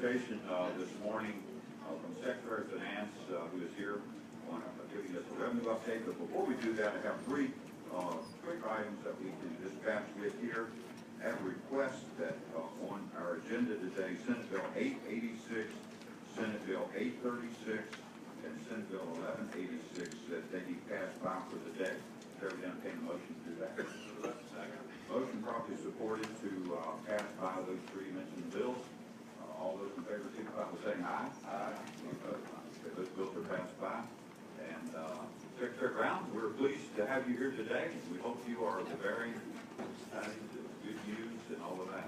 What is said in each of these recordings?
presentation this morning from Secretary of Finance, who is here, on giving us a revenue update. But before we do that, I have three quick items that we can dispatch with here. I have a request that on our agenda today, Senate Bill 886, Senate Bill 836, and Senate Bill 1186, that they be passed by for the day. Chair would entertain a motion to do that. Second. Motion properly supported to pass by those three mentioned bills. All those in favor signify by saying aye. Aye. Those bills are passed by. And Secretary Brown, we're pleased to have you here today. We hope you are the very good news and all of that.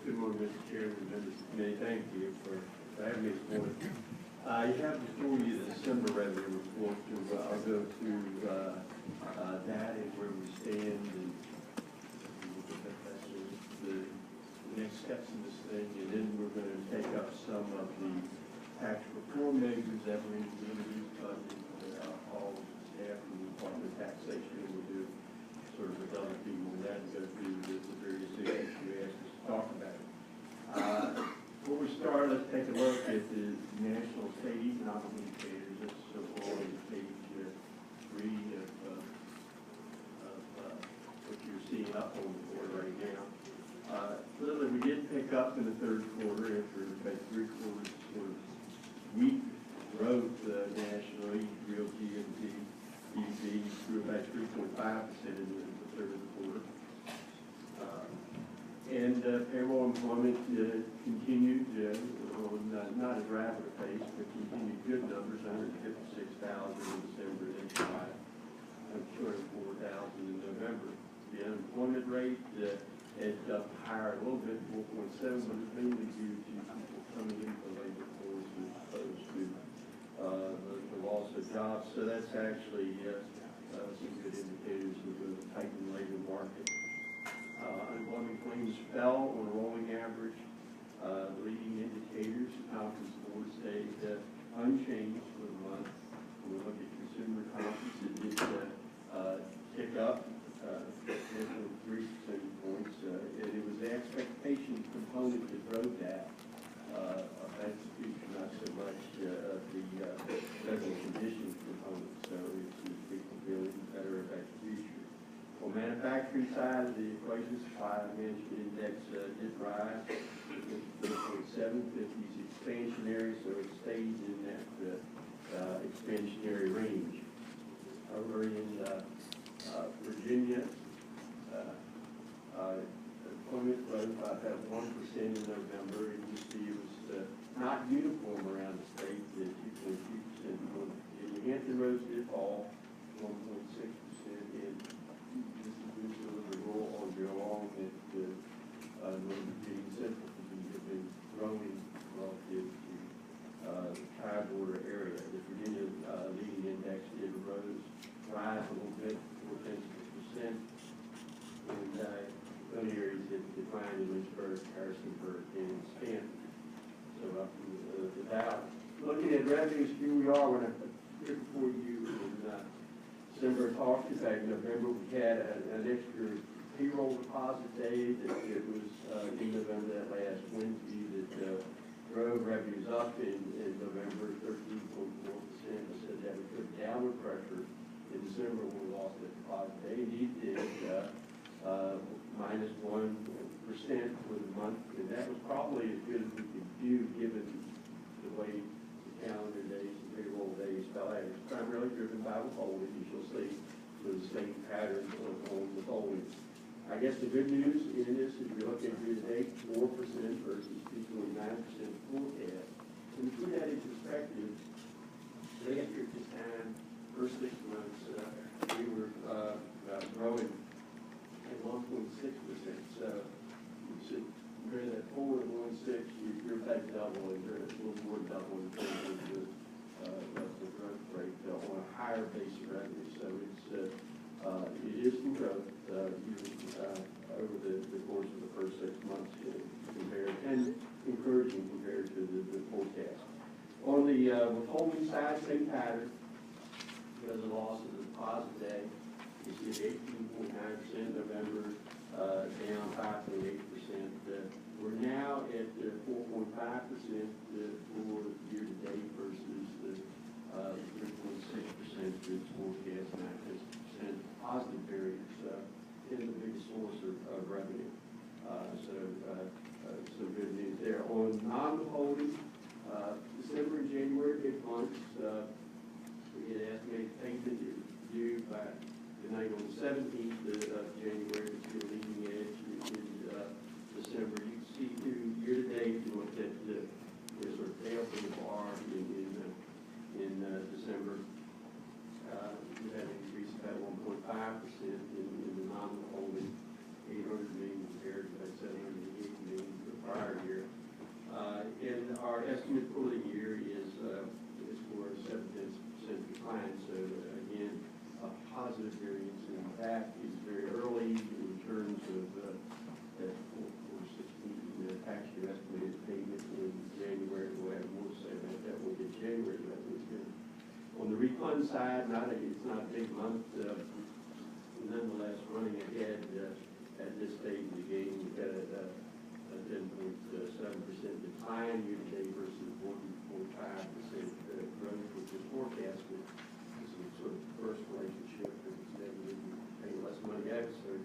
Good morning, Mr. Chairman, members of the committee. Thank you for having me this morning. You have before you the December revenue report. I'll go through that and where we stand and the next steps in this thing, and then we're going to take up some of the tax reform measures that we're introducing, funding all staff and the Department of Taxation. We'll do sort of with other people and that and go through the various issues you asked us to talk about. Before we start, let's take a look at the national state economic indicators. That's on page 3 of what you're seeing up on the board right now. Clearly, we did pick up in the third quarter after about 3 quarters sort of weak growth nationally. Real GDP grew about 3.5% in the third quarter. And payroll employment continued on not as rapid a pace, but continued good numbers, 156,000 in December, then 204,000 in November. The unemployment rate edged up higher a little bit, 4.7, but it's mainly due to people coming into the labor force as opposed to the loss of jobs. So that's actually some good indicators of the tightening labor market. Unemployment claims fell on a rolling average. Leading indicators, confidence board stayed unchanged for the month. When we look at consumer confidence, it did tick up 3 percentage points. And it was the expectation component that drove that of execution, not so much of the federal conditions component. So it's people feeling better about the future. On the manufacturing side of the equation, supply I mentioned index did rise to 4.7, 50's expansionary, so it stays in that expansionary range. Over in Virginia, employment rose by about 1% in November, and you see it was not uniform around the state, 2.2%. Virginia, Hampton Roads did fall 1.6%, and the rule on go along that Northern Virginia, Central Virginia have been growing relative to the tri-border area. The Virginia leading index did rise a little bit, 0.4%, and other areas that declined in Lynchburg, Harrisonburg, and Stanton. So up in the valley. Looking at revenues, here we are when I'm here before you in December. Talked about in November, we had an extra payroll deposit day that it was in November, that last Wednesday, that drove revenues up in November 13.4%. I said that we put downward pressure in December when we lost that deposit day. Indeed, did minus 1% for the month, and that was probably as good as we could do given the way the calendar days and payroll days fell out. It's primarily driven by withholding, as you'll see, with the same pattern on withholding. I guess the good news in this, if you look at year-to-date, 4% versus 2.9% forecast. When you put that in perspective, last year at this time, first 6 months, we were growing at 1.6%. So you should compare that 4 to 1.6, you're about double, and you're a little more than double in terms of the growth rate on a higher base of revenue. So it is some growth over the course of the first 6 months compared, and encouraging compared to the forecast. On the withholding side, same pattern. Because of the loss of the deposit day, you see 18.9% November, down 5.8%. We're now at 4.5% revenue. So good news there. On non-withholding, December and January big months. We had estimated payment due by the night on the 17th of January to the leading edge in December. You can see through year to date, you look at the sort of tail from the bar in December. We had an increase of about 1.5% in the non-withholding, 800 million compared to about 780 million the prior year. And our estimate for the year is for a 7% decline. So again, a positive variance. In fact, it's very early in terms of that 416 tax year estimated payment in January. We'll have more to say about that. We'll get January revenue. On the refund side, it's not a big month. Nonetheless, running ahead at this stage of the game, we've got a 10.7% decline year to date versus 1.5% growth, which is forecasted. This is sort of the first relationship that is negative. You pay less money out, so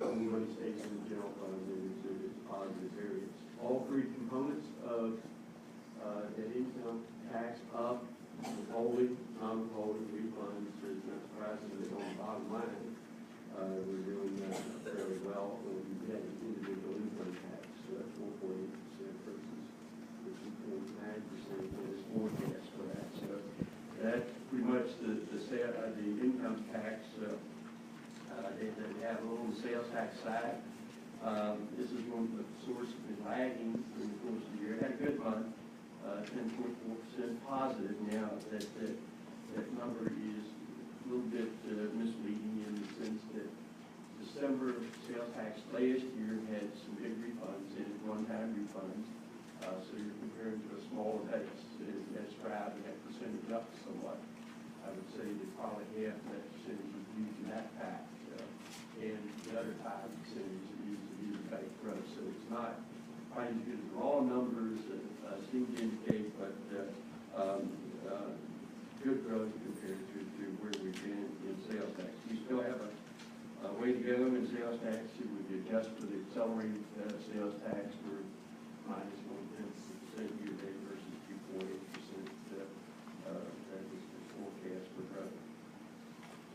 more money stays in the general fund, and it's a positive variance. All three components of net income, tax up, withholding, non-withholding, refunds, is not surprisingly on the bottom line. We're doing fairly well when we get individual income tax, 4.8% versus 2.9% is forecast for that. So that's pretty much the income tax. They have a little on the sales tax side. This is one of the sources of lagging in the course of the year. It had a good month, 10.4% positive. Now that number is a little bit misleading in the sense that December sales tax last year had some big refunds, and one-time refunds. So you're comparing to a smaller base. That's driving that percentage up somewhat. I would say that probably half of that percentage is due to that tax, and the other 5% is due to bank growth. So it's not quite as good as raw numbers seem to indicate, but good growth compared to where we've been in sales tax. We still have a way to go in sales tax. If we adjust for the accelerated sales tax, we're minus 0.1% year to date versus 2.8%. That is the forecast for growth.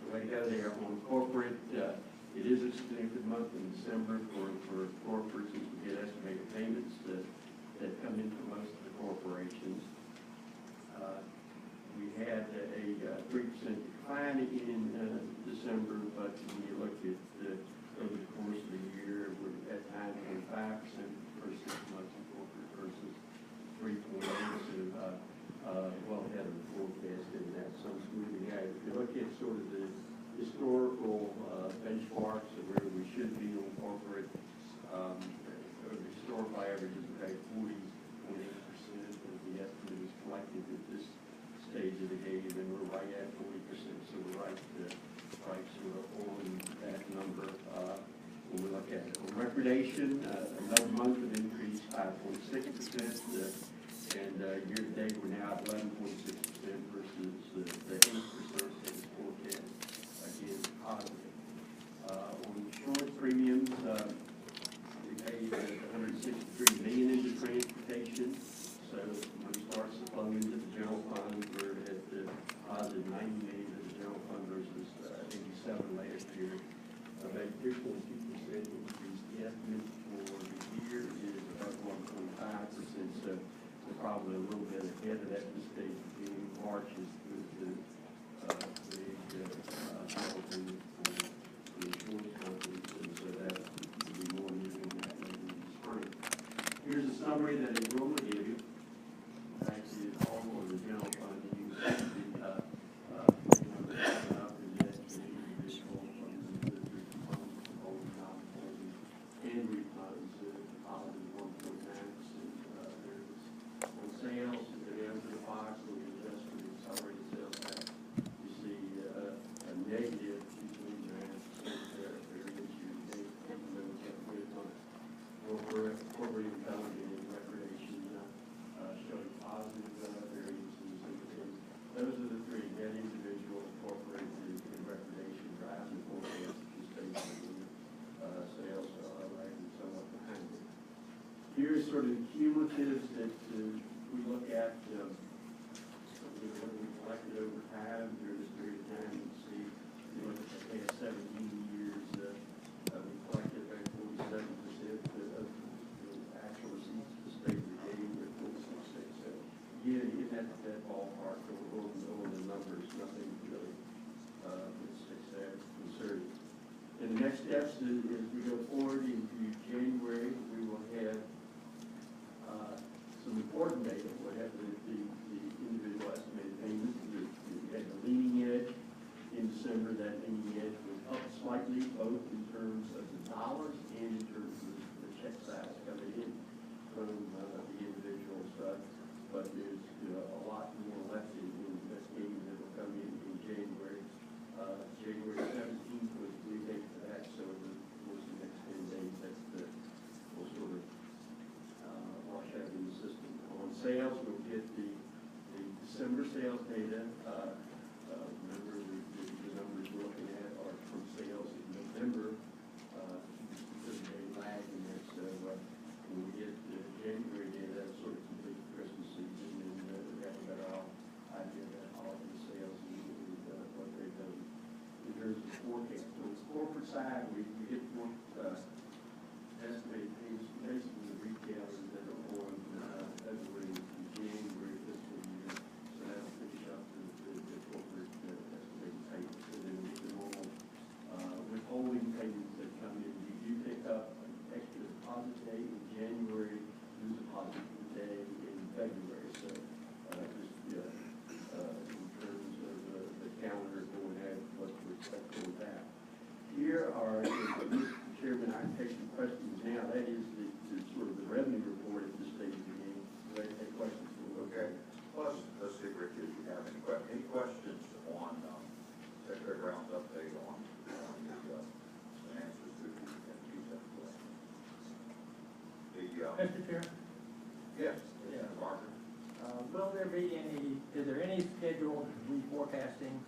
The way to go there on corporate, it is a significant month in December for corporates as we get estimated payments that come in from most of the corporations. We had a 3% decline in December, but when you look at over the course of the year, we're at 9.5% for 6 months in corporate versus 3.8%, so well ahead of the forecast, and that's some smoothing out. If you look at sort of the historical benchmarks of where we should be on corporate, the historical average is about 40.8% of the estimate is collected at this stage of the game, and we're right at 40%, so we're right sort of on that number when we look at it. On recordation, another month of increase, 5.6%, and year to date we're now at 11.6% versus the 8% that is forecast. Again, positive. On insurance premiums, we paid $163 million into transportation. So when it starts to flow into the general fund, we're at the positive $90 million in the general fund versus 87 last year. About 3.2% increase. The estimate for the year is about 1.5%. So we're probably a little bit ahead of that this stage. Beginning of March is the penalty for the insurance companies, and so that will be more news on that maybe in the spring. Here's a summary that it will give you. Actually, it's all on the general fund. You can see and refunds positive 1.9%. On sales, down to the box, when you adjust for the accelerated sales tax, you see a negative 2.9% variance year to date, even though it's got a good month. Corporate income and recreation. initiatives that we look at, we collected over time during this period of time. You see, the past 17 years, we collected about 47% of the actual receipts the state gave with 46. So, yeah, you get that ballpark over the numbers, nothing really that sticks out concerning. And the next steps is we go forward into January, we will have some important data. We'll have the individual estimated payments. We had the leading edge in December. That leading edge was up slightly, both in terms of the dollars and in terms of the check size coming in from the individuals. But there's a lot more left in investigating that will come in January. January 17th was the due date for that, so it was the next 10 days that will sort of wash out in the system. On sales, we'll get the December sales data. Remember, the numbers we're looking at are from sales in November. There's a lag in there, so when we get the January data, that's sort of complete Christmas season, and we have a better idea about all of the sales and what they've done. In terms of forecast, on the corporate side, we get more estimated payments basically the retailers that are on February and January fiscal year. So that'll finish up the corporate estimated payments. And then we get the normal withholding payments that come in. You do pick up an extra deposit day in January, lose deposit day in February. So just in terms of the calendar going ahead, what to expect for that. Here are, Mr. Chairman, I can take some questions now. That is the sort of the revenue report at this stage of the game. Do I take questions? Okay. Let's see, Rick, if you have any questions on Secretary Brown's update on the answers to the questions. Mr. Chair? Yes, Yeah. Mr. Barker. Will there be any, is there any scheduled reforecasting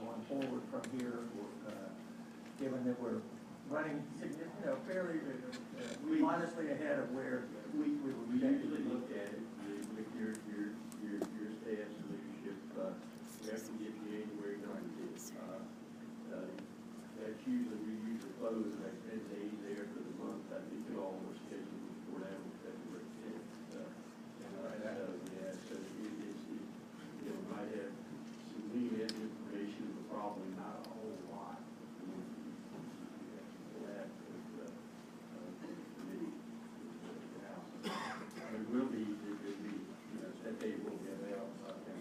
going forward from here, given that we're running fairly modestly ahead of where We would usually look at it with your staff's leadership. We have to get January numbers. That's usually, we usually close like 10 days there for the month. I think it all was scheduled before that on February 10th. So it might have some lead information, but probably not a whole lot. It will be, that day will be available. Okay.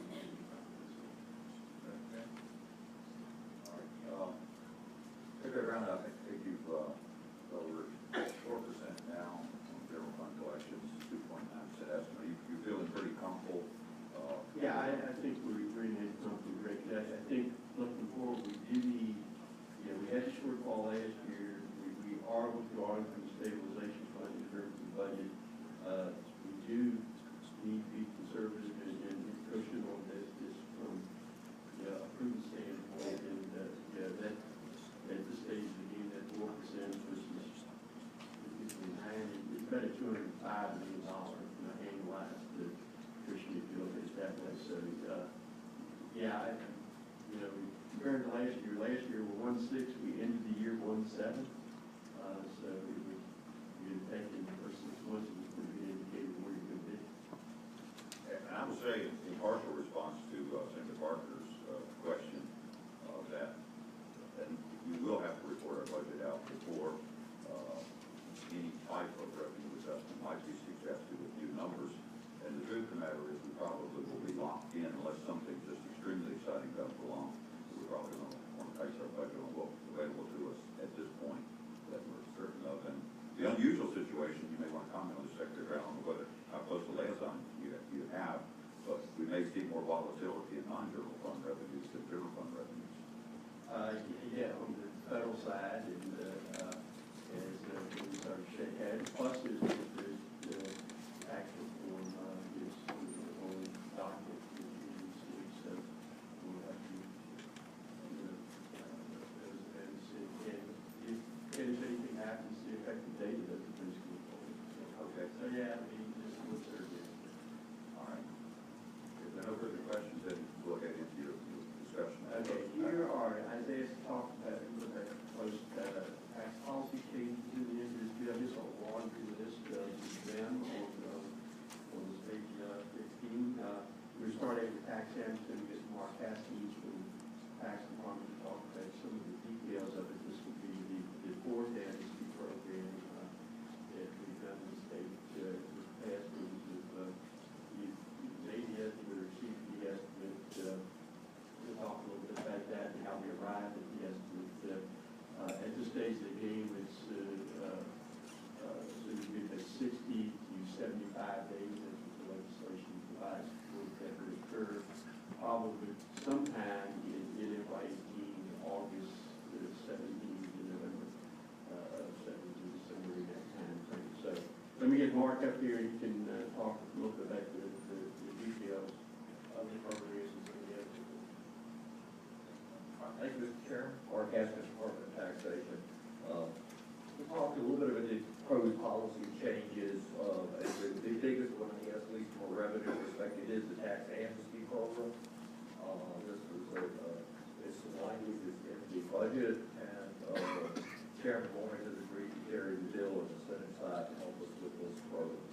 All right. Secretary Brown, I think you've over 4% now on general fund collections, 2.9% estimate. You're feeling pretty comfortable? Yeah, I think we're in something great. I think looking forward, we do need, we had a shortfall last year. We are withdrawing from the stabilization fund in terms of budget. We do need to be conservative and cushion on this from a prudent standpoint. And that at this stage of the game, that 4% versus it's about a $205 million annualized cushion if you look at it that way. So compared to last year we're 1.6. We ended the year 1.7. So you're taking the first 6 months is a pretty good indicator where you're going to be. And I would say, in partial response to Senator Barker's question, that we will have to report our budget out before any type of revenue adjustment might be suggested with new numbers. And the truth of the matter is, we probably will be locked in unless something just extremely exciting comes along. We're probably going to want to base our budget on what's available to us at this point that we're certain of. And the unusual situation, you may want to comment on the Secretary, I don't know how close to liaison you have, but we may see more volatility in non-general fund revenues than general fund revenues. On the federal side, and as we start to shake hands, plus there's the actual form is on document so we'll have to if anything happens, the effective date of the police will. Okay. So just look certain. start at the tax amnesty, get Mark Caskey from tax department to talk about some of the details of it. This would be the fourth amnesty program that we've done in the state. This past week, you made the estimate or received the estimate. We'll talk a little bit about that and how we arrived at the estimate. At this stage of the game, it's so you get that 60 to 75 days, as the legislation provides for that to occur. Probably sometime in FY 18, August 17 to November 17 December, that time frame. So let me get Mark up here. He can talk a little bit about the details of the programs and some of the other. Thank you, Mr. Chairman. Mark Haskins, Department of Taxation. We talked a little bit about the proposed policy changes. The biggest one, I guess, at least from a revenue perspective, is the tax amnesty program. This was it's some language in the budget, and Chairman Warren has agreed to carry the bill on the Senate side to help us with this program.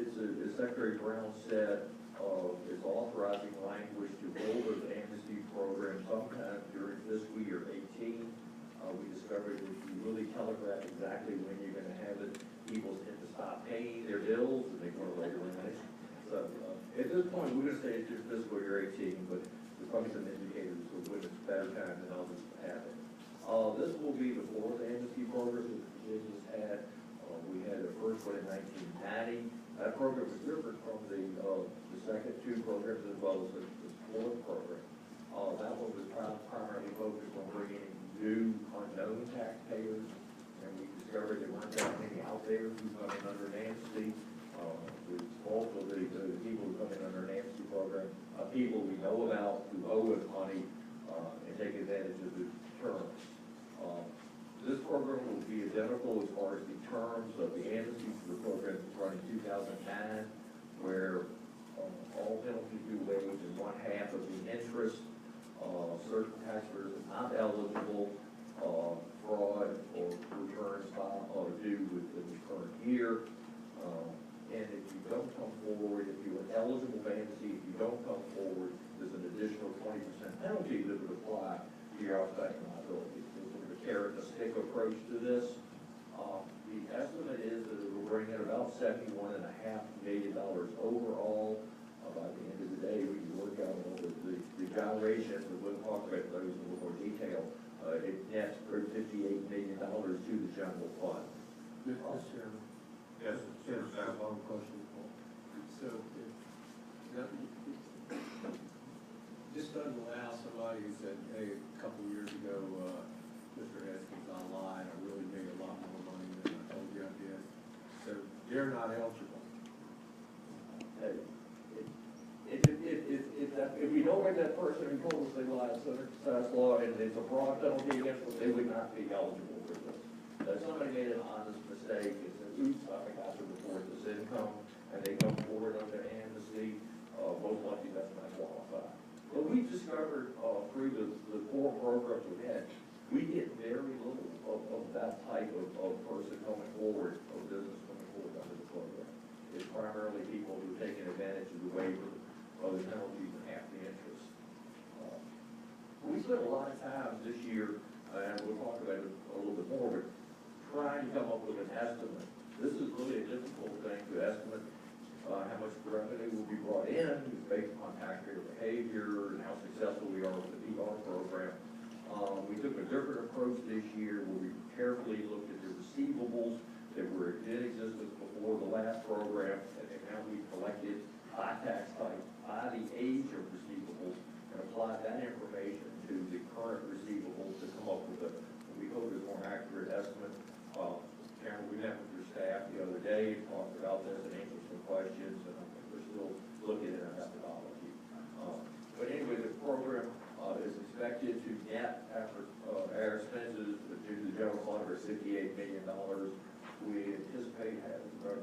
As Secretary Brown said, is authorizing language to roll the amnesty program sometime during fiscal year 18. We discovered that if you really telegraph exactly when you're going to have it, people tend to stop paying their bills and they go later in it. So at this point, we're going to say it's just fiscal year 18, but there's probably some indicators of when it's better time than others to have it. This will be the fourth amnesty program that Virginia has had. We had the first one in 1990. That program was different from the second two programs as well as the fourth program. That one was primarily focused on bringing in new unknown taxpayers, and we discovered there weren't that many out there who come in under an amnesty. There's multiple the people who come in under an amnesty program, people we know about who owe us money and take advantage of the terms. This program will be identical as far as the terms of the amnesty for the program that was run in 2009, where all penalties due waived and 1/2 of the interest. Certain taxpayers are not eligible, fraud or returns are due within the current year. And if you don't come forward, if you're eligible for amnesty, if you don't come forward, there's an additional 20% penalty that would apply to your outstanding liability. There's sort of a carrot and stick approach to this. The estimate is that it will bring in about $71.5 million overall. By the end of the day, we can work out all the gyrations, and we'll talk about those in a little more detail. It nets $58 million to the general fund. Mr. Chairman. Yes, Senator Sapp. One question. So, this doesn't allow somebody who said, hey, a couple of years ago, Mr. Haskins online, I really made a lot more money than I told you I did. So, they're not eligible. If we don't make that person in total state lies under success law and it's a broad penalty against them, they would not be eligible for this. If somebody made an honest mistake, it's an oops, I forgot to report this income, and they come forward under amnesty, most likely that's not qualified. But we discovered through the 4 programs we had, we get very little of that type of person coming forward, of business coming forward under the program. It's primarily people who are taking advantage of the waiver of the penalties and half the interest. We spent a lot of time this year, and we'll talk about it a little bit more, but trying to come up with an estimate. This is really a difficult thing to estimate how much revenue will be brought in based upon taxpayer behavior and how successful we are with the PR program. We took a different approach this year where we carefully looked at the receivables that were in existence before the last program, and then how we collected by tax type, by the age of receivables, and applied that information to the current receivables to come up with what we hope is a more accurate estimate. Karen, we met with your staff the other day, talked about this and answered some questions, and I think we're still looking at our methodology. But anyway, the program is expected to net after our expenses due to the general fund are $58 million. We anticipate having about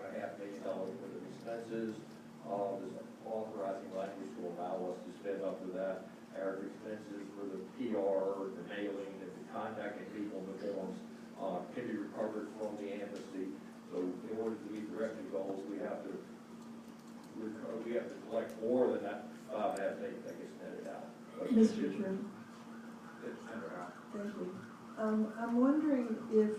$5.5 million worth of expenses. This authorizing language will allow us to spend up to that. Our expenses for the PR, the mailing, and the contacting people in the forms can be recovered from the amnesty. So in order to meet the revenue goals, we have to we have to collect more than that, $5.5 million that gets netted out. But Mr. Chairman, It's centered out. thank you. I'm wondering if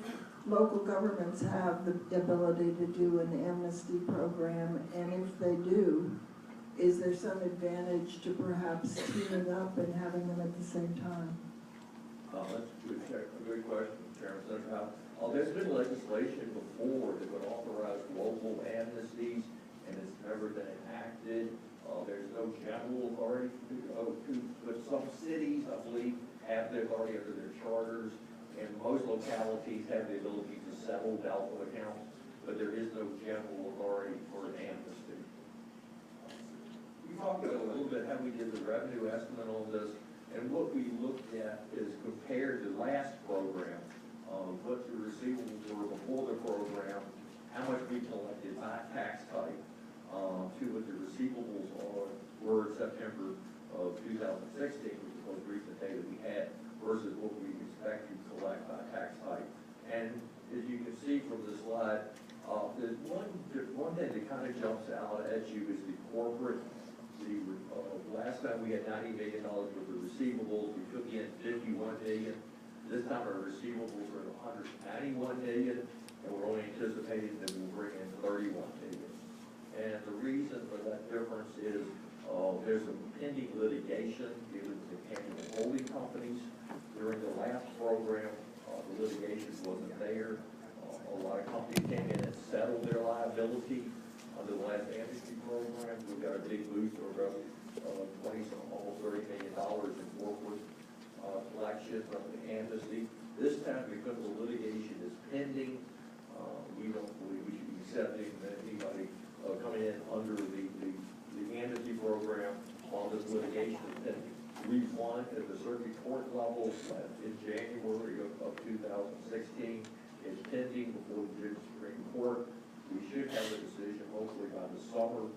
local governments have the ability to do an amnesty program, and if they do, is there some advantage to perhaps teaming up and having them at the same time? That's a good question, Chairman Senator. There's been legislation before that would authorize local amnesties, and it's never been enacted. There's no general authority but some cities, I believe, have the authority under their charters, and most localities have the ability to settle doubtful accounts, but there is no general authority for an amnesty. We talked about a little bit how we did the revenue estimate on this, and what we looked at is compared to last program, what the receivables were before the program, how much we collected by tax type, to what the receivables were in September of 2016, which is the most recent data we had, versus what we expect to collect by tax type. And as you can see from the slide, there's one thing that kind of jumps out at you is the corporate. Last time we had $90 million worth of receivables, we took in $51 million. This time our receivables are $191 million, and we're only anticipating that we'll bring in $31 million. And the reason for that difference is there's some pending litigation given to tangible holding companies. During the last program, the litigation wasn't there. A lot of companies came in and settled their liability. Under the last amnesty program, we got a big boost of about almost $30 million in corporate collection from the amnesty. This time, because the litigation is pending, we don't believe we should be accepting that anybody coming in under the amnesty program while this litigation is pending. We won at the circuit court level in January of 2016. It's pending before the Supreme Court. We should have a decision hopefully by the summer.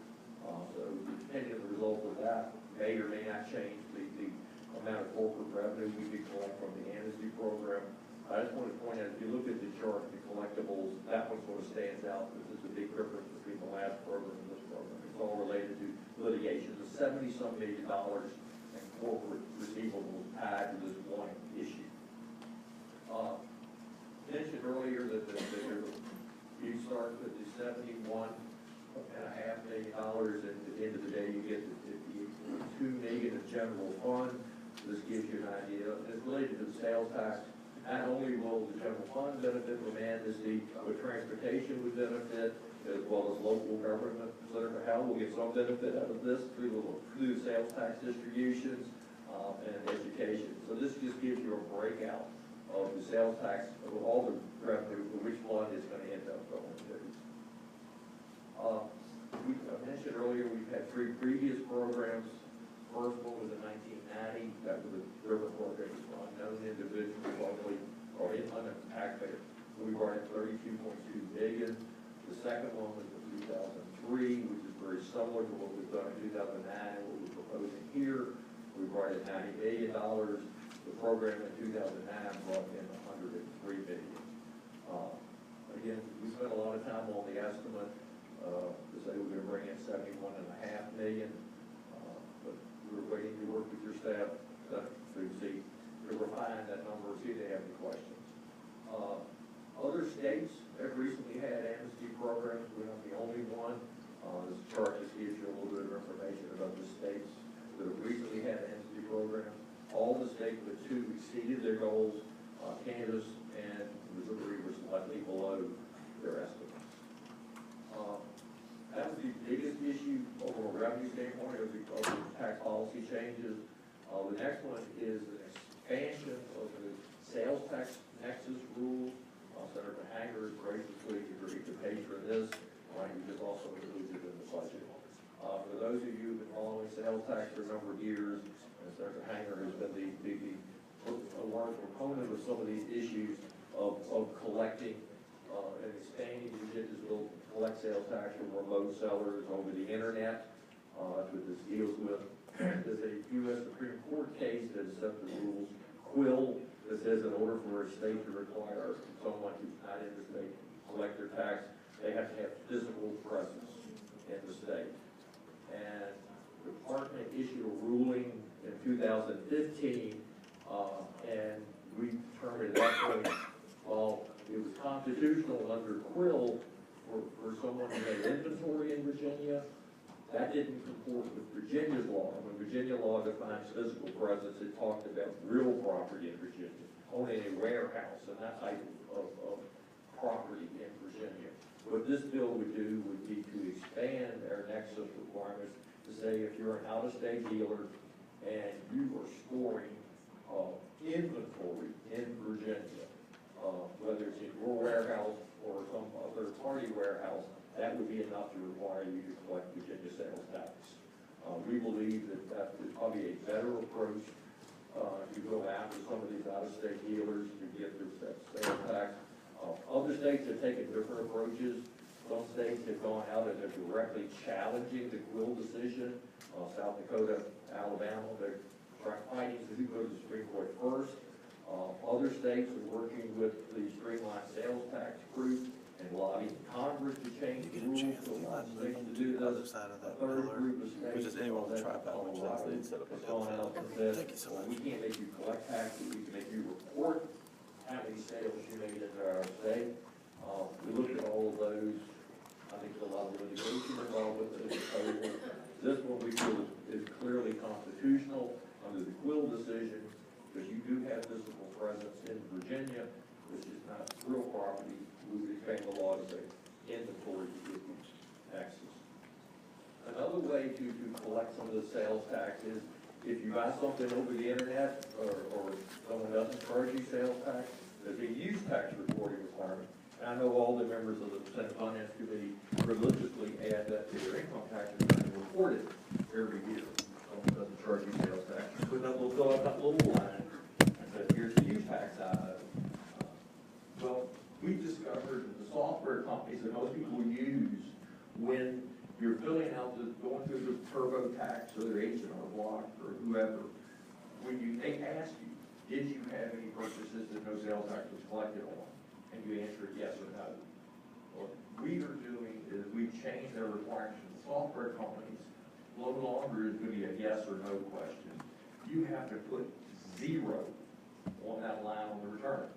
So depending on the result of that, may or may not change the amount of corporate revenue we can collect from the amnesty program. I just want to point out, if you look at the chart, the collectibles, that one sort of stands out. There's a big difference between the last program and this program. It's all related to litigation. The $70-some million in corporate receivables tied to this one issue. Mentioned earlier that you start with the $71.5 million, and at the end of the day, you get the $52 million of general fund. This gives you an idea. It's related to the sales tax. Not only will the general fund benefit from amnesty, but transportation would benefit, as well as local government. Senator Howell will get some benefit out of this through the sales tax distributions and education. So this just gives you a breakout of the sales tax, of all the revenue, for which fund is going to end up going to. I mentioned earlier, we've had 3 previous programs. First one was in 1990. That was a river program for unknown individuals, locally or unknown taxpayers. We brought in $32.2 billion. The second one was in 2003, which is very similar to what was done in 2009 and what we're proposing here. We brought in $90 million. The program in 2009 brought in $103 billion. Again, we spent a lot of time on the estimate to say we're going to bring in $71.5 million. But we're waiting to work with your staff to refine that number, see if they have any questions. Other states have recently had amnesty programs. We're not the only one. This chart just gives you a little bit of information about the states that have recently had amnesty programs. All the states but 2 exceeded their goals. Kansas and Missouri were slightly below their estimates. That was the biggest issue from a revenue standpoint of the tax policy changes. The next one is an expansion of the sales tax nexus rule. Senator Hanger has graciously agreed to pay for this. Language is also included in the budget. For those of you who've been following sales tax for a number of years, Senator Hanger has been a large proponent of some of these issues of collecting and expanding the judges will collect sales tax from remote sellers over the internet. That's what this deals with. There's a U.S. Supreme Court case that has set the rules. Quill, that says in order for a state to require someone who's not in the state to collect their tax, they have to have physical presence in the state. issued a ruling in 2015, and we determined at that point, well, it was constitutional under Quill for someone who had inventory in Virginia. That didn't comport with Virginia's law. When Virginia law defines physical presence, it talked about real property in Virginia, owning a warehouse and that type of property in Virginia. What this bill would do would be to expand our nexus requirements to say if you're an out-of-state dealer and you are storing inventory in Virginia, whether it's in your warehouse or some other party warehouse, that would be enough to require you to collect Virginia sales tax. We believe that that is probably a better approach to go after some of these out-of-state dealers to get their sales tax. Other states have taken different approaches. Some states have gone out and they're directly challenging the Quill decision. South Dakota, Alabama, they're fighting to go to the Supreme Court first. Other states are working with the Streamlined Sales Tax group and lobbying Congress to change the rules to allow states to do this. A third group of states, that's Colorado, has gone out and said, well, we can't make you collect taxes, we can make you report how many sales you made into our state. We looked at all of those. I think there's a lot of litigation involved with it. This one we feel is clearly constitutional under the Quill decision, because you do have physical presence in Virginia, which is not real property. We would expand the law to say inventory taxes. Another way to collect some of the sales tax is if you buy something over the internet or someone doesn't charge you sales tax, there's a use tax reporting requirement. And I know all the members of the Senate Finance Committee religiously add that to their income tax return and report it every year. Someone doesn't charge you sales tax, you put that little, fill out that little line and say, here's the use tax item. Well, we discovered that the software companies that most people use when you're filling out going through the TurboTax or their agent or block or whoever, they ask you, did you have any purchases that no sales tax was collected on? And you answer yes or no. What we are doing is we've changed their requirements. The software companies no longer is going to be a yes or no question. You have to put 0 on that line on the return.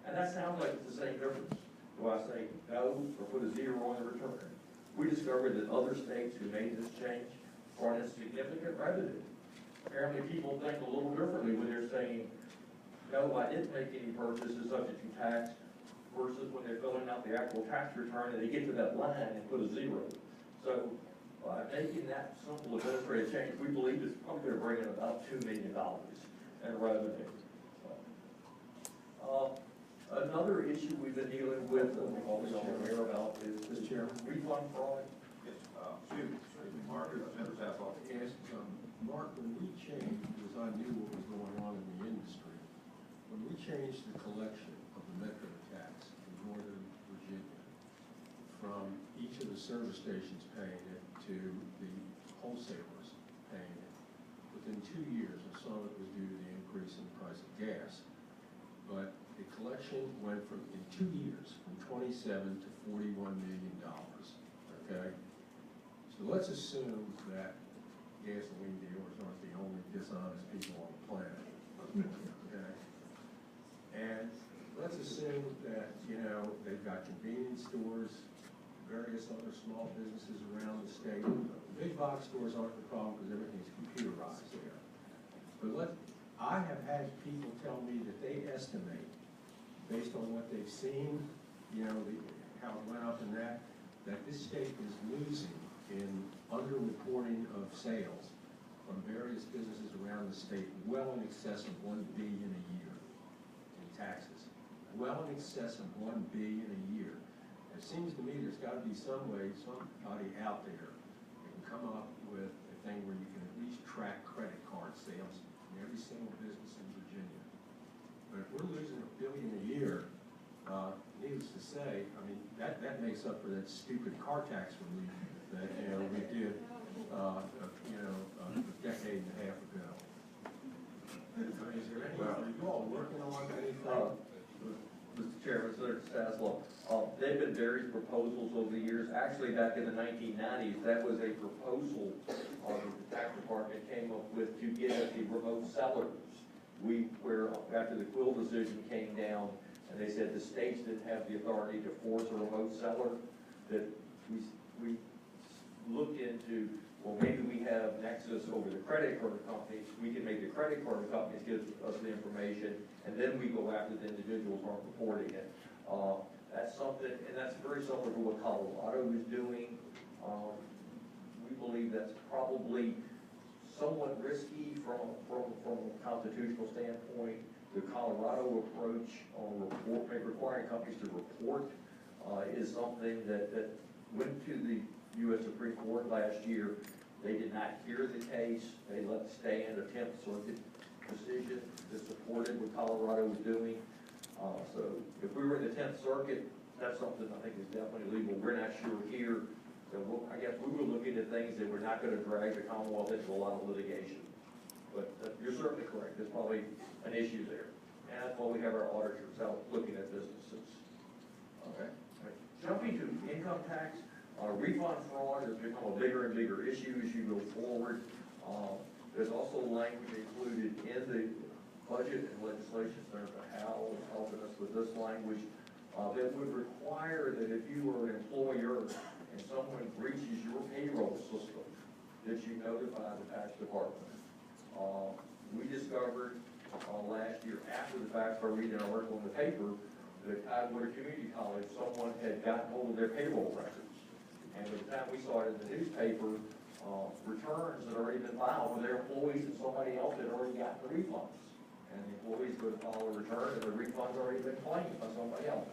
And that sounds like it's the same difference. Do I say no or put a 0 on the return? We discovered that other states who made this change brought in significant revenue. Apparently people think a little differently when they're saying, no, I didn't make any purchases subject to tax, versus when they're filling out the actual tax return and they get to that line and put a 0. So by making that simple administrative change, we believe it's probably going to bring in about $2 million in revenue. Another issue we've been dealing with, and we're always aware about, is refund fraud. Yes, excuse me, Mark, Senator Sassoff. Yes, Mark, when we changed, because I knew what was going on in the industry, when we changed the collection of the Metro tax in Northern Virginia from each of the service stations paying it to the wholesalers paying it, within 2 years, and some of it was due to the increase in the price of gas, but the collection went from, in 2 years, from $27 to $41 million, okay? So let's assume that gasoline dealers aren't the only dishonest people on the planet, okay? And let's assume that, they've got convenience stores, various other small businesses around the state. The big box stores aren't the problem because everything's computerized there. But I have had people tell me that they estimate, based on what they've seen, how it went up in that this state is losing in underreporting of sales from various businesses around the state well in excess of $1 billion a year in taxes. Well in excess of $1 billion a year. It seems to me there's got to be some way, somebody out there that can come up with a thing where you can at least track credit card sales in every single business in Virginia. But if we're losing $1 billion a year, needless to say, I mean, that makes up for that stupid car tax relief that, we did, a decade and a half ago. Is there any, are you all working on anything? Mr. Chairman, Senator Saslow, they've been various proposals over the years. Actually, back in the 1990s, that was a proposal the tax department came the remote sellers. Where after the Quill decision came down, and they said the states didn't have the authority to force a remote seller, that we looked into, well, maybe we have nexus over the credit card companies, we can make the credit card companies give us the information, and then we go after the individuals who aren't reporting it. That's something, and that's very similar to what Colorado is doing. We believe that's probably somewhat risky from a constitutional standpoint. The Colorado approach on requiring companies to report is something that went to the U.S. Supreme Court last year. They did not hear the case. They let stand a 10th Circuit decision that supported what Colorado was doing. So if we were in the 10th Circuit, that's something I think is definitely legal. We're not sure here. So I guess we were looking at things that we're not going to drag the Commonwealth into a lot of litigation. But you're certainly correct. There's probably an issue there. And that's why we have our auditors out looking at businesses. Okay. Jumping to income tax, refund fraud has become a bigger and bigger issue as you go forward. There's also language included in the budget and legislation. Senator Howell is helping us with this language that would require that if you were an employer and someone breaches your payroll system, that you notify the tax department. We discovered last year after the fact by reading an article in the paper that at Tidewater Community College, someone had gotten hold of their payroll records. And by the time we saw it in the newspaper, returns had already been filed with their employees and somebody else had already gotten the refunds. And the employees would file a return and the refund's already been claimed by somebody else.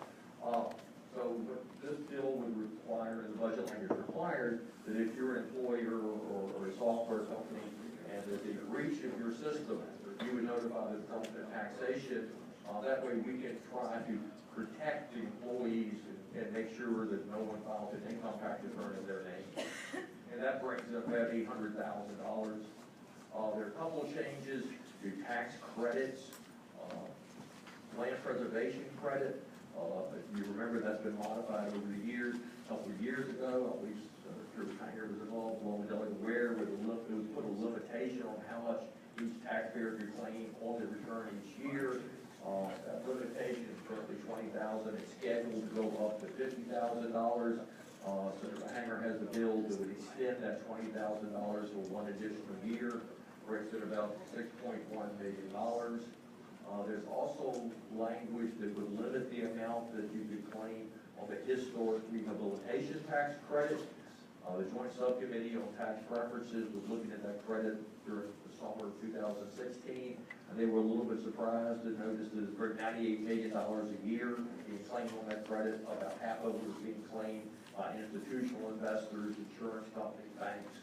So this bill would require, and the budget language required, that if you're an employer or a software company and there's a breach of your system, you would notify the Department of Taxation. That way we can try to protect the employees and make sure that no one files an income tax return in their name. And that brings up about $800,000. There are a couple of changes to tax credits, land preservation credit. If you remember, that's been modified over the years. A couple of years ago, at least Senator Tanger was involved, along with Delaware, where it was put a limitation on how much each taxpayer could claim on the return each year. That limitation is currently $20,000. It's scheduled to go up to $50,000. Senator Hanger has a bill that would extend that $20,000 for one additional year, brings it about $6.1 million. There's also language that would limit the amount that you could claim on the historic rehabilitation tax credit. The Joint Subcommittee on Tax Preferences was looking at that credit during the summer of 2016, and they were a little bit surprised to notice that it's for $98 million a year being claimed on that credit. About half of it was being claimed by institutional investors, insurance companies, banks.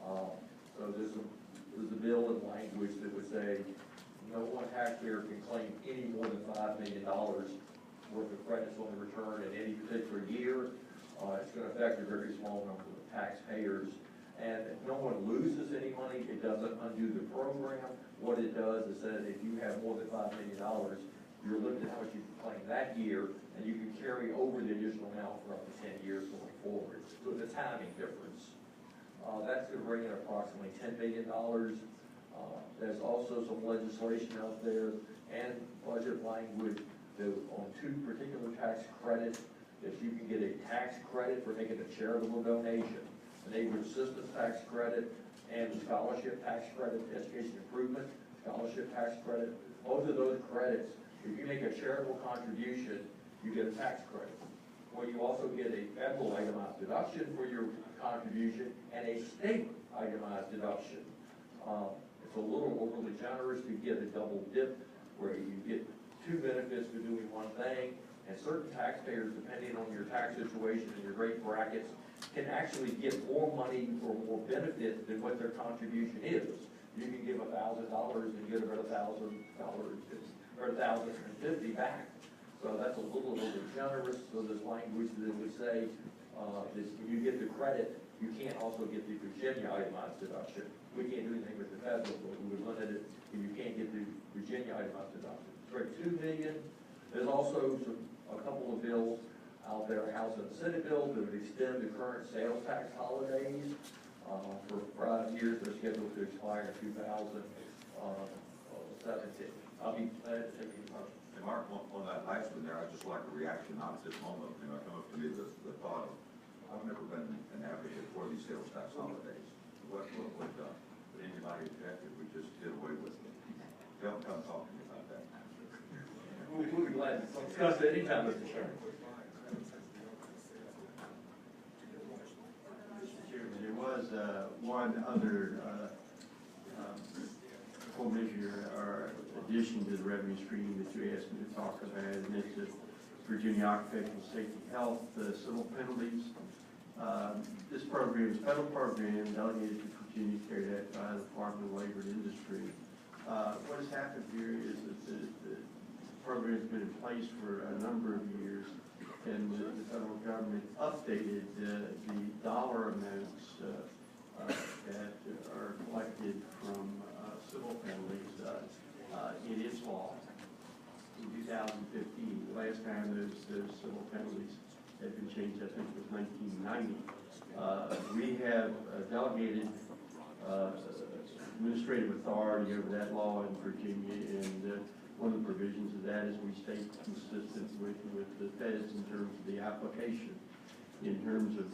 So there's a bill in language that would say no one taxpayer can claim any more than $5 million worth of credits on the return in any particular year. It's going to affect a very small number of taxpayers. And if no one loses any money, it doesn't undo the program. What it does is that if you have more than $5 million, you're limited how much you can claim that year, and you can carry over the additional amount for up to 10 years going forward. So the timing difference. That's going to bring in approximately $10 million. There's also some legislation out there and budget language that on two particular tax credits that you can get a tax credit for making a charitable donation, the neighborhood assistance tax credit and the scholarship tax credit, education improvement scholarship tax credit. Both of those credits, if you make a charitable contribution, you get a tax credit. Or you also get a federal itemized deduction for your contribution and a state itemized deduction. It's a little overly generous to get a double dip where you get two benefits for doing one thing, and certain taxpayers, depending on your tax situation and your rate brackets, can actually get more money or more benefit than what their contribution is. You can give $1,000 and get about $1,000 or $1,050 back. So that's a little bit generous. So there's language that would say that when you get the credit, you can't also get the Virginia itemized deduction. We can't do anything with the federal, but we would limit it if you can't get the Virginia itemized deduction. For $2 million, there's also a couple of bills out there, House and Senate bills that would extend the current sales tax holidays for 5 years. They're scheduled to expire in 17th. I'll be glad to take any questions. And Mark, on that last one there, I'd just like a reaction, not at this moment, you know, come up to me the thought of, I've never been an advocate for these sales tax holidays. What would anybody object if we just did away with them? Don't come talk to me about that. We'll be glad to discuss it anytime, Mr. Chairman. Mr. Chairman, there was one other full measure or addition to the revenue stream that you asked me to talk about, and it's the Virginia Occupational Safety Health civil penalties. This program is a federal program delegated to Virginia, carried out by the Department of Labor and Industry. What has happened here is that the program has been in place for a number of years, and the federal government updated the dollar amounts that are collected from civil penalties in its law in 2015. The last time those civil penalties had been changed, I think, was 1990. We have delegated administrative authority over that law in Virginia, and one of the provisions of that is we stay consistent with the feds in terms of the application. In terms of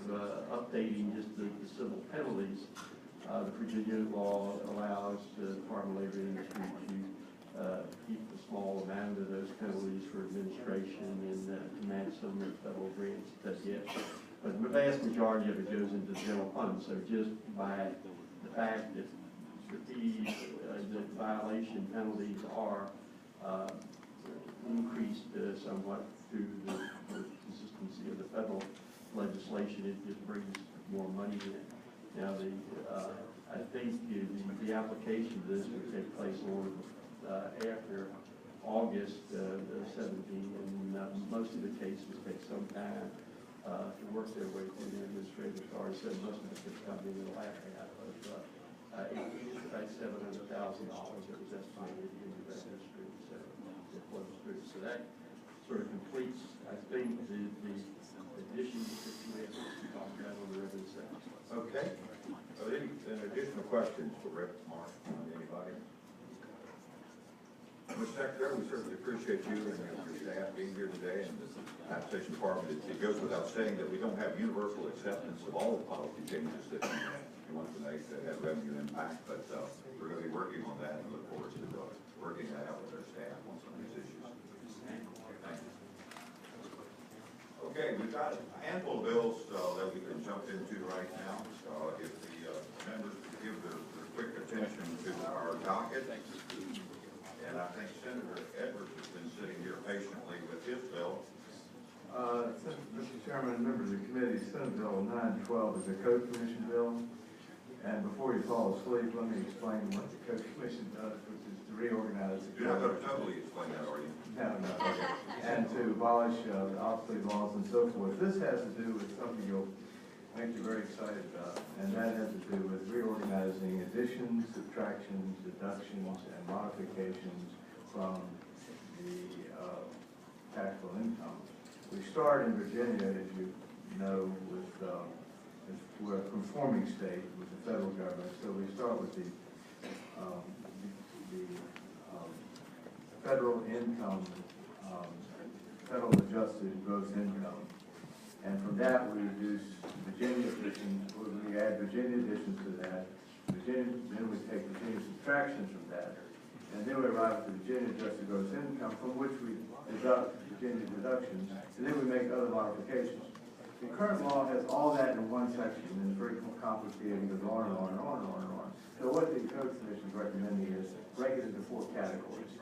updating just the civil penalties, the Virginia law allows the Department of Labor and Industry to keep a small amount of those penalties for administration and to match some of the federal grants that get. But the vast majority of it goes into the general fund. So just by the fact that the violation penalties are increased somewhat through the consistency of the federal legislation, it just brings more money in. Now, I think the application of this would take place on after August 17, and most of the cases take some time to work their way through the administrative authority. So most of it come in the latter half of about $700,000 that was estimated in the revenue stream, so it flows through. So that sort of completes, I think, the additions that you have to talk about on the revenue side. Okay. Any additional questions for Rick, Mark, anybody? Mr. Secretary, we certainly appreciate you and your staff being here today, and the taxation department. It goes without saying that we don't have universal acceptance of all the policy changes that you want to make that have revenue impact, but we're going to be working on that and look forward to working that out with our staff on some of these issues. Thank you. Okay, we've got a handful of bills that we can jump into right now. If the members could give their quick attention to our docket. And I think Senator Edwards has been sitting here patiently with his bill. Mr. Chairman, members of the committee, Senate Bill 912 is a code commission bill. And before you fall asleep, let me explain what the code commission does, which is to reorganize the You're not going to totally explain that, are you? No. And to abolish obsolete laws and so forth. This has to do with something you'll make you very excited about, and that has to do with reorganizing additions, subtractions, deductions, and modifications from the taxable income. We start in Virginia, as you know, we're a conforming state with the federal government, so we start with the federal income, federal adjusted gross income. And from that, we reduce Virginia additions, we add Virginia additions to that, then we take Virginia subtractions from that, and then we arrive at the Virginia adjusted gross income, from which we deduct Virginia deductions, and then we make other modifications. The current law has all that in one section, and it's very complicated, it goes on and on and on and on and on. So what the Code Commission is recommending is break it into 4 categories.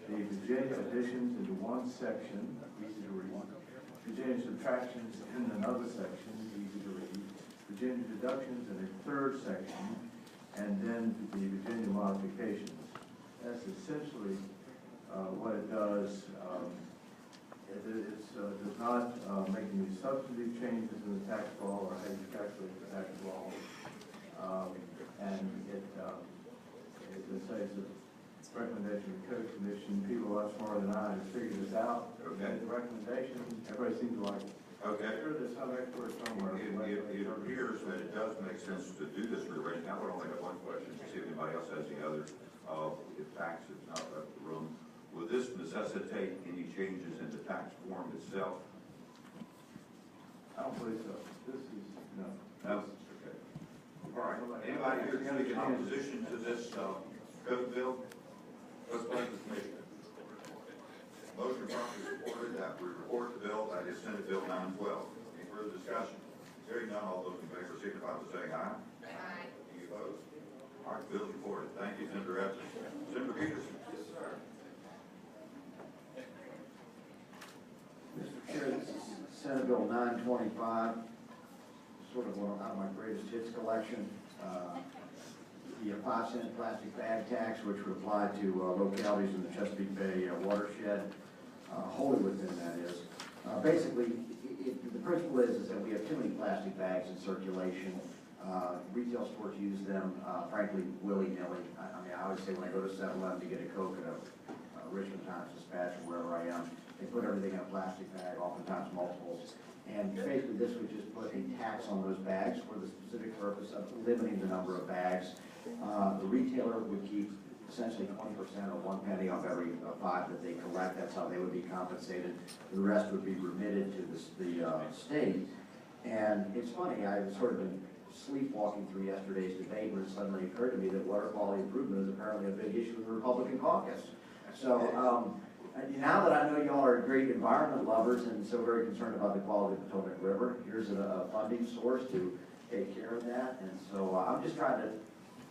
The Virginia additions into one section, easy to read. Virginia subtractions in another section, easy to read. Virginia deductions in a 3rd section, and then the Virginia modifications. That's essentially what it does. It does not make any substantive changes in the tax law or how you calculate the tax law. And it, as I say, it's a recommendation of the Code Commission. People a lot smarter than I have figured this out. Okay. The recommendation, everybody seems to like it. Okay. I'm sure there's some expert somewhere. It appears that it does make sense to do this rearrangement. I would only have one question to see if anybody else has any others. if tax is not left the room. Will this necessitate any changes in the tax form itself? I don't believe so. This is, no. No? Okay. All right. Anybody here speak in opposition to this code bill? Let's let the commission. Motion properly supported that we report the bill, that is Senate Bill 912. Any further discussion? Hearing none, all those in favor signify by saying aye. Aye. Any opposed? All right, bill reported. Thank you, Senator Evans. Senator Peterson. Yes, sir. Mr. Chair, this is Senate Bill 925, sort of one out of my greatest hits collection. The 5-cent plastic bag tax, which would apply to localities in the Chesapeake Bay watershed, wholly within that is. Basically, the principle is that we have too many plastic bags in circulation. Retail stores use them, frankly, willy-nilly. I mean, I always say when I go to 7-Eleven to get a Coke at a Richmond Times Dispatch or wherever I am, they put everything in a plastic bag, oftentimes multiples. And basically, this would just put a tax on those bags for the specific purpose of limiting the number of bags. The retailer would keep essentially 20% or 1 penny off every 5 that they collect. That's how they would be compensated. The rest would be remitted to the state. And it's funny, I've sort of been sleepwalking through yesterday's debate when it suddenly occurred to me that water quality improvement is apparently a big issue in the Republican caucus. So now that I know y'all are great environment lovers and so very concerned about the quality of the Potomac River, here's a funding source to take care of that. And so I'm just trying to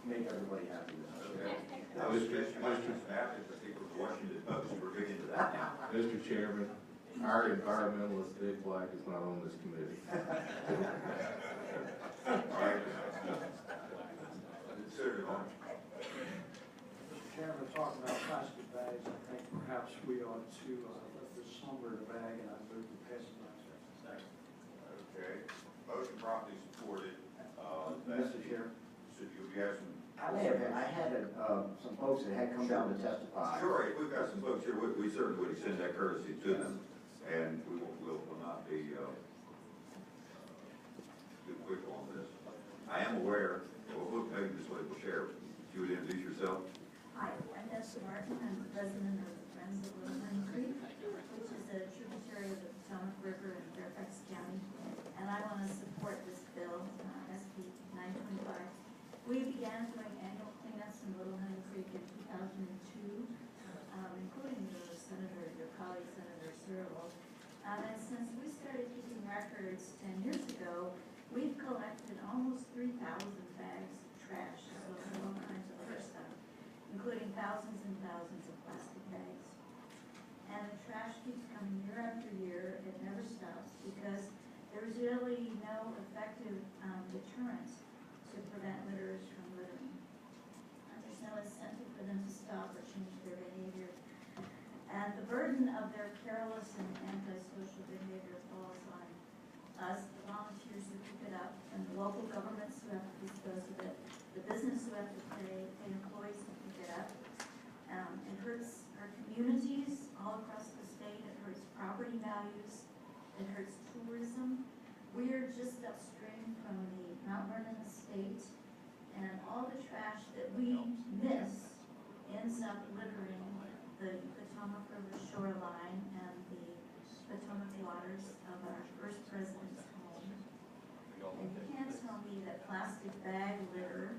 make everybody happy. Okay. Now, this question's asked the people of Washington Post. We're big into that now. Mr. Chairman, our environmentalist Dick Black is not on this committee. All right. Senator Long. Mr. Chairman, talking about plastic bags, I think perhaps we ought to let this slumber in a bag, and I move to pass it on. Okay. Motion properly supported. Mr. Chair. So you have some. I had some folks that had come down to testify. Sure, if we've got some folks here, we certainly would extend that courtesy to them, and we will not be too quick on this. I am aware, well, maybe this way we'll share. You would introduce yourself? Hi, I'm Esther Martin. I'm the president of the Friends of Little Honey Creek, which is a tributary of the Potomac River in Fairfax County. And I want to support this bill, SB 925. We began doing annual cleanups in Little Honey Creek in 2002, including your colleague, Senator Searle. And since we started keeping records 10 years ago, we've collected almost 3,000 bags of trash, so all kinds of other stuff, including thousands and thousands of plastic bags. And the trash keeps coming year after year. It never stops because there's really no effective deterrent to prevent litterers from littering. There's no incentive for them to stop or change their behavior. And the burden of their careless and antisocial behavior falls on us, the volunteers who pick it up, and the local governments who have to dispose of it, the business who have to pay employees to pick it up. It hurts our communities all across the state. It hurts property values. It hurts tourism. We're just upstream from the Mount Vernon estate, and all the trash that we miss ends up littering the Potomac River shoreline and the Potomac waters of our first president's home. And you can't tell me that plastic bag litter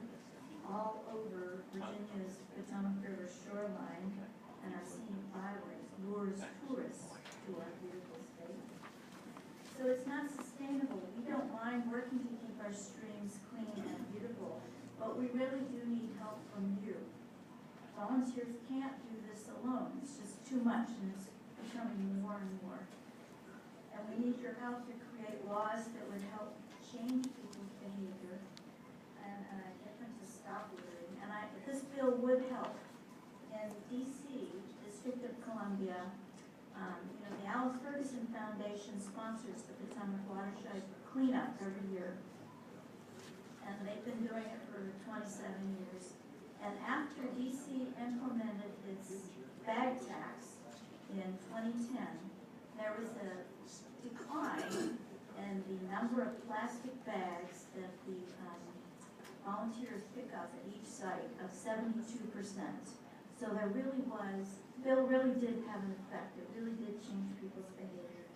all over Virginia's Potomac River shoreline and our scenic byways lures tourists to our beautiful state. So it's not sustainable. We don't mind working to keep our streams clean and beautiful, but we really do need help from you. Volunteers can't do this alone. It's just too much, and it's becoming more and more. And we need your help to create laws that would help change people's behavior and get them to stop littering. And this bill would help. In D.C., District of Columbia, the Alice Ferguson Foundation sponsors the Potomac Watershed Cleanup every year. And they've been doing it for 27 years. And after D.C. implemented its bag tax in 2010, there was a decline in the number of plastic bags that the volunteers pickup at each site of 72%. So there really was, Bill really did have an effect. It really did change people's behavior.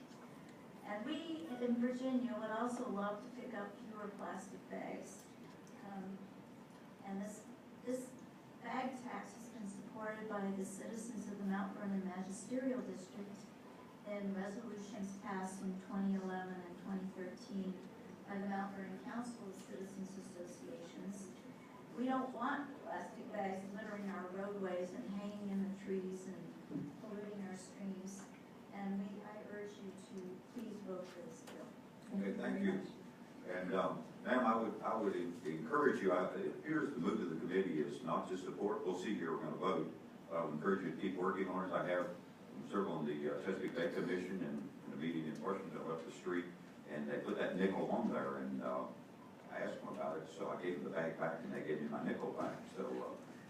And we in Virginia would also love to pick up fewer plastic bags. And this bag tax has been supported by the citizens of the Mount Vernon Magisterial District in resolutions passed in 2011 and 2013 by the Mount Vernon Council of Citizens Associations. We don't want plastic bags littering our roadways and hanging in the trees and polluting our streams. And I urge you to please vote for this bill. Okay, thank you. And, ma'am, I would encourage you, it appears the mood of the committee is not just support. We'll see here, we're going to vote. I would encourage you to keep working on it. I have served on the Chesapeake Bay Commission and in a meeting in Washington up the street, and they put that nickel on there, and I asked them about it, so I gave them the bag back, and they gave me my nickel back. So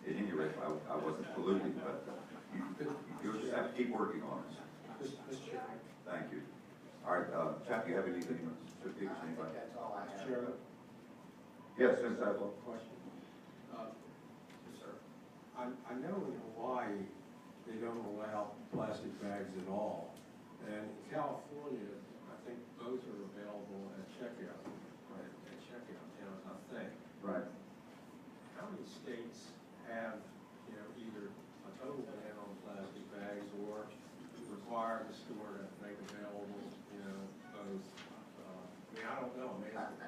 at any rate, I wasn't polluting, but you just have to keep working on it. Mr. Chairman. Thank you. All right, Chap, you have anything to speak to anybody? That's all I have. Chairman. Yes, since I will. Question. Yes, sir. I know in Hawaii, they don't allow plastic bags at all. And in California, I think both are available at checkout counters, I think. Right. How many states have, either a total ban on plastic bags or require the store to make available, both? I don't know,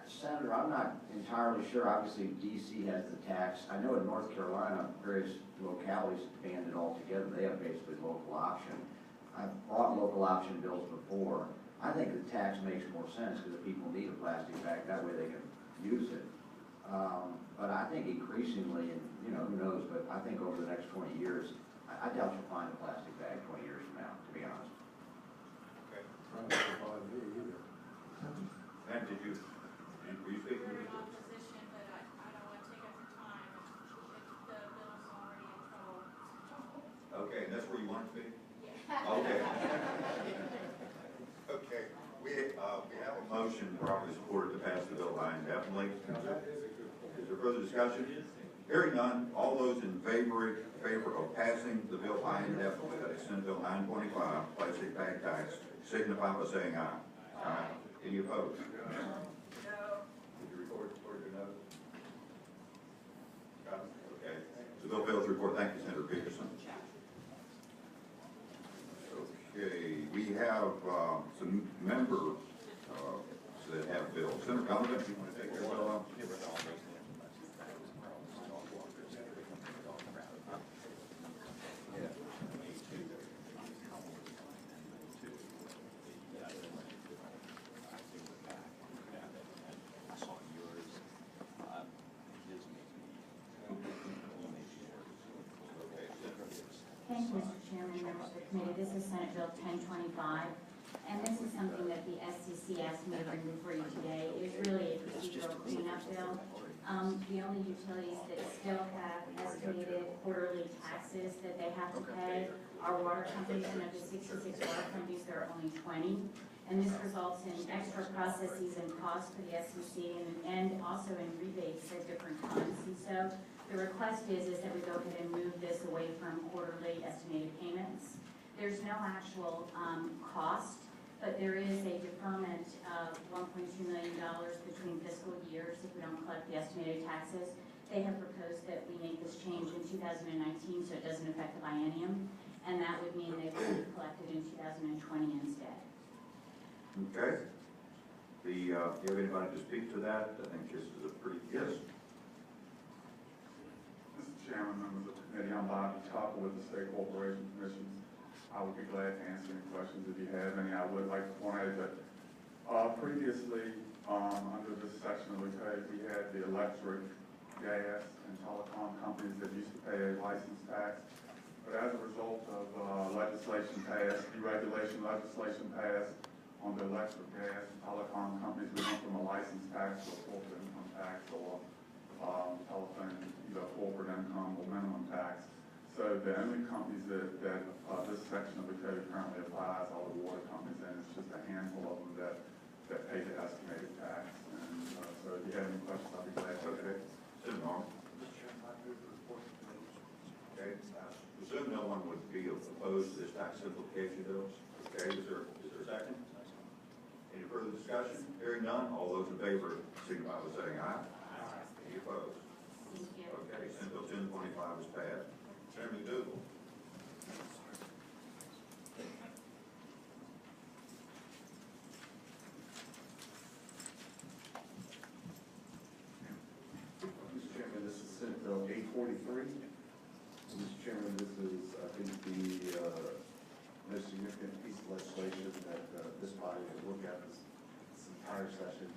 Senator, I'm not entirely sure. Obviously, DC has the tax. I know in North Carolina, various localities banned it altogether. They have basically local option. I've brought local option bills before. I think the tax makes more sense because people need a plastic bag. That way they can use it. But I think increasingly, and who knows, but I think over the next 20 years, I doubt you'll find a plastic bag 20 years from now, to be honest. Okay. I don't know if me either. Ma'am, were you speaking? We're in opposition, but I don't want to take up your time if the bill's already in trouble. Okay, and that's where you want to be? Yeah. Okay. Okay, we have a motion properly supported to pass the bill by indefinitely. Now, that is a good point. Is there further discussion? Hearing none, all those in favor of passing the bill by indefinitely, that is Senate Bill 925, plastic bag tax, signify by saying aye. Aye. Any opposed? No. Did you record your note? Got it? Okay. The bill fails to report. Thank you, Senator Peterson. Okay, we have some members that have bills. Senator Donovan, you want to take your bill? Thank you, Mr. Chairman, members of the committee. This is Senate Bill 1025, and this is something that the SCC asked me to bring before you today. It is really a procedural cleanup bill. The only utilities that still have estimated quarterly taxes that they have to pay are water companies, and of the 66 water companies, there are only 20. And this results in extra processes and costs for the SCC and also in rebates at different times. And so the request is that we go ahead and move this away from quarterly estimated payments. There's no actual cost, but there is a deferment of $1.2 million between fiscal years if we don't collect the estimated taxes. They have proposed that we make this change in 2019 so it doesn't affect the biennium, and that would mean they would be collected in 2020 instead. Okay. Do you have anybody to speak to that? I think this is a pretty, yes. Mr. Chairman, members of the committee, I'm Bobby Tucker with the State Corporation Commission. I would be glad to answer any questions if you have any. I would like to point out that previously, under this section of the code, we had the electric, gas, and telecom companies that used to pay a license tax. But as a result of legislation passed, deregulation legislation passed on the electric, gas, and telecom companies, we went from a license tax to a corporate income tax or telephone, either corporate income or minimum tax. So the only companies that this section of the code currently applies are the water companies, and it's just a handful of them that pay the estimated tax. And so if you have any questions, I'll be glad to. Okay. Senator Norman? Mr. Chairman, I move to report the bills. Okay, I presume no one would be opposed to this tax simplification bill. Okay, is there a second? Any further discussion? Hearing none, all those in favor signify by saying aye. Aye. Any opposed? Thank you. Okay, Senate Bill 1025 is passed. Chairman Dugal. Mr. Chairman, this is Senate Bill 843. Mr. Chairman, this is, I think, the most significant piece of legislation that this body has looked at this entire session.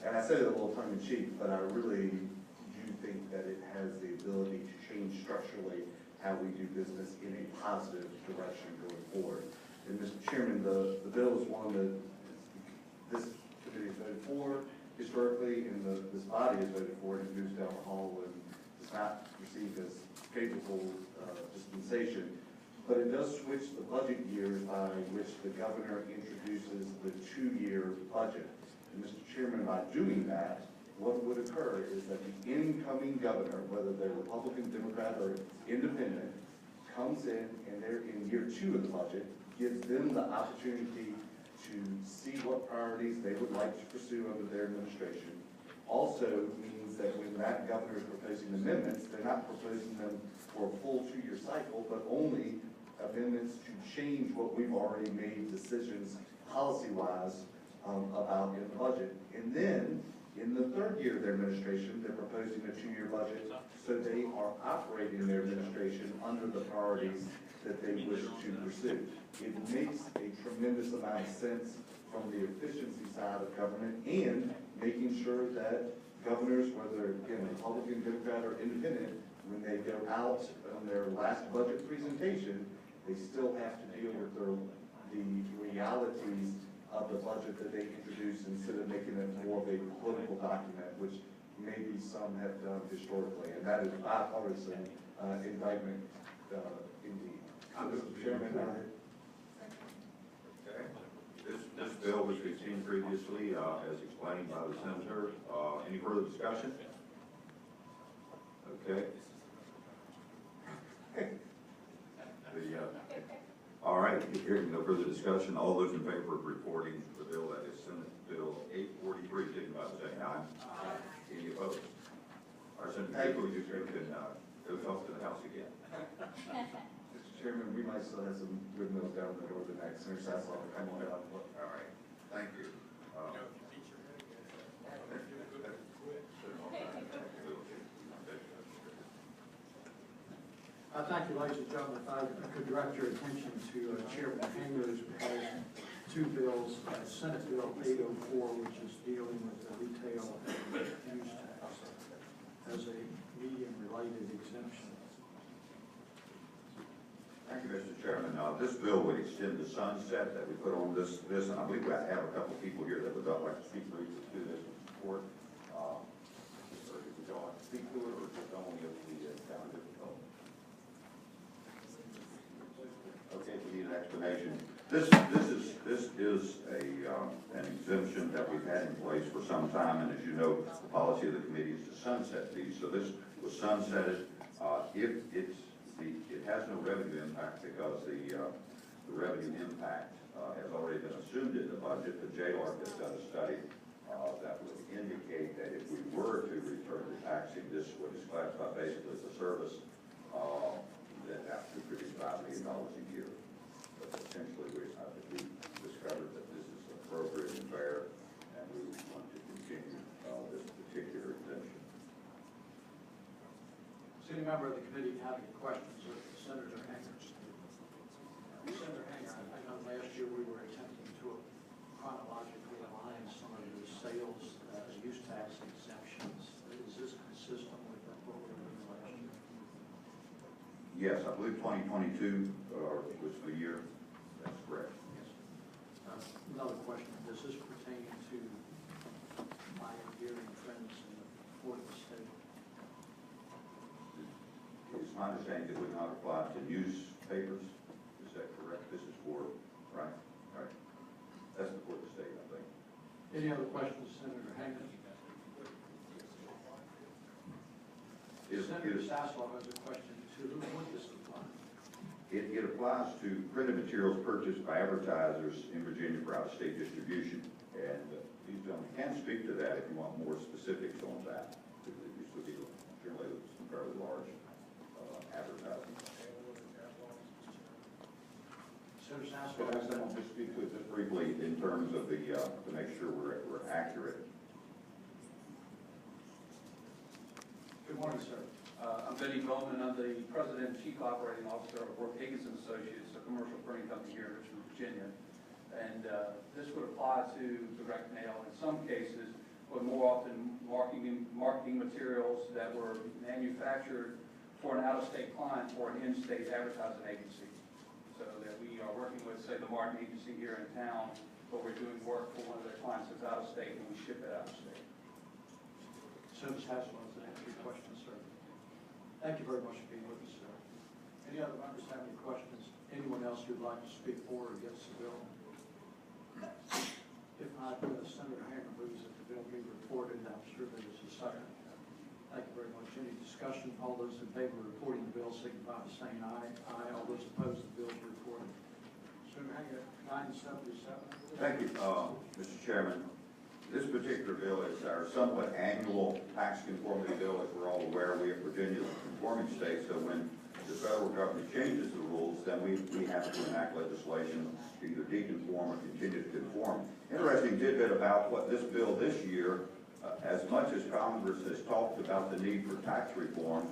And I said it a little tongue in cheek, but I really do think that it has the ability to change structurally how we do business in a positive direction going forward. And Mr. Chairman, the bill is one that this committee has voted for historically, and this body has voted for, and it moves down the hall and is not received as favorable dispensation. But it does switch the budget years by which the governor introduces the 2-year budget. And Mr. Chairman, by doing that, what would occur is that the incoming governor, whether they're Republican, Democrat, or independent, comes in and they're in year 2 of the budget, gives them the opportunity to see what priorities they would like to pursue under their administration. Also means that when that governor is proposing amendments, they're not proposing them for a full 2-year cycle, but only amendments to change what we've already made decisions policy-wise about in the budget. And then, in the 3rd year of their administration, they're proposing a 2-year budget, so they are operating their administration under the priorities that they wish to pursue. It makes a tremendous amount of sense from the efficiency side of government and making sure that governors, whether again Republican, Democrat, or independent, when they go out on their last budget presentation, they still have to deal with the realities of the budget that they introduce instead of making it more of a political document, which maybe some have done historically, and that is bipartisan indictment indeed. Mr. Chairman, Okay. This bill, which we've seen previously, as explained by the senator. Any further discussion? Okay. All right, hearing no further discussion, all those in favor of reporting the bill, that is Senate Bill 843, signify by saying aye. Any opposed? Our Senator Dugal, you can go talk to the House again. Mr. Chairman, we might still have some windmills down the northern neck, Senator Sasslaw, come on down. All right, thank you. Thank you, ladies and gentlemen. If I could direct your attention to Chairman Hanger's proposed 2 bills, Senate Bill 804, which is dealing with the retail and use tax as a medium-related exemption. Thank you, Mr. Chairman. This bill would extend the sunset that we put on this, and I believe we have a couple of people here that would like to speak briefly to this report. Would y'all like to speak to it, or just only of the county difficulty? Okay, we need an explanation. This is an exemption that we've had in place for some time, and as you know, the policy of the committee is to sunset these. So this was sunsetted. It has no revenue impact because the revenue impact has already been assumed in the budget. The JLARC has done a study that would indicate that if we were to return to taxing this, what is classified basically as a service, that would produce $5 million a year. But essentially, we discovered that this is appropriate and fair, and we want to continue this particular exemption. Does any member of the committee have any questions of Senator Hanger? Senator Hanger, I know last year we were attempting to chronologically align some of the sales use tax exemptions. Is this consistent with what we were doing last year? Yes, I believe 2022 was the year. That's correct. Yes. Another question, does this pertain to buying gear and trends in the Fourth Estate? It's my understanding it would not apply to newspapers. Is that correct? This is for, right? Right. That's the Fourth Estate, I think. Any other questions, Senator Hanger? Senator Sasslaw has a question too. Who would this apply? It applies to printed materials purchased by advertisers in Virginia for out-of-state distribution. And these gentlemen can speak to that if you want more specifics on that. This would be generally some fairly large advertising. Senator So Sasslaw. that's, I want to speak to it just briefly in terms of the, to make sure we're accurate. Good morning, sir. I'm Benny Bowman. I'm the President and Chief Operating Officer of Work Higginson Associates, a commercial printing company here in Richmond, Virginia. And this would apply to direct mail in some cases, but more often marketing materials that were manufactured for an out-of-state client or an in-state advertising agency. So that we are working with, say, the Martin Agency here in town, but we're doing work for one of their clients that's out of state, and we ship it out of state. Senator Sasslaw has an answer to your question, sir. Thank you very much for being with us, sir. Any other members have any questions? Anyone else who'd like to speak for or against the bill? If not, Senator Hanger moves that the bill be reported. I'm sure that is a second. Thank you very much. Any discussion? All those in favor of reporting the bill signify by saying aye. Aye. All those opposed, the bill is reported. Senator Hanger, 977. Thank you, Mr. Chairman. This particular bill is our somewhat annual tax conformity bill. As we're all aware, we at Virginia is a conforming state, so when the federal government changes the rules, then we have to enact legislation to either deconform or continue to conform. Interesting tidbit about what this bill this year, as much as Congress has talked about the need for tax reform,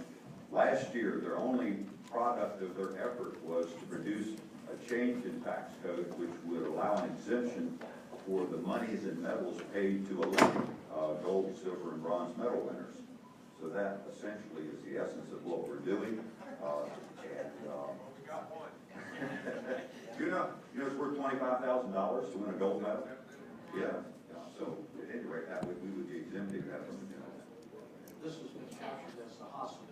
last year their only product of their effort was to produce a change in tax code which would allow an exemption for the monies and medals paid to Olympic gold, silver, and bronze medal winners. So that essentially is the essence of what we're doing. You know, it's worth $25,000 to win a gold medal. Yeah. So at any rate, that we would be exempting that from the bill. This has been captured as the hospital.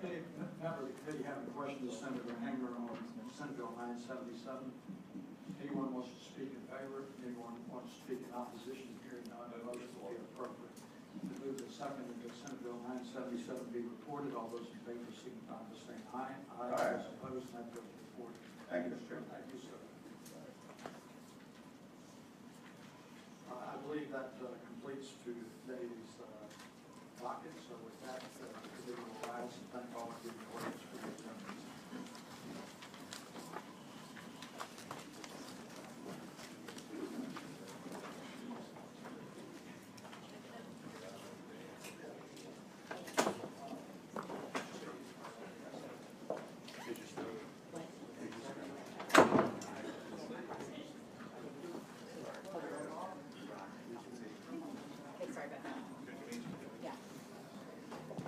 Any member of the committee have any questions of Senator Hanger on Senate Bill 977? Anyone wants to speak in favor? Anyone wants to speak in opposition? Hearing none, the motion will be appropriate. To move the second that Senate Bill 977 be reported, all those in favor signify by saying aye. Aye. All those opposed, that bill is reported. Thank you, Mr. Chairman. Thank you, sir. I believe that completes today's dockets.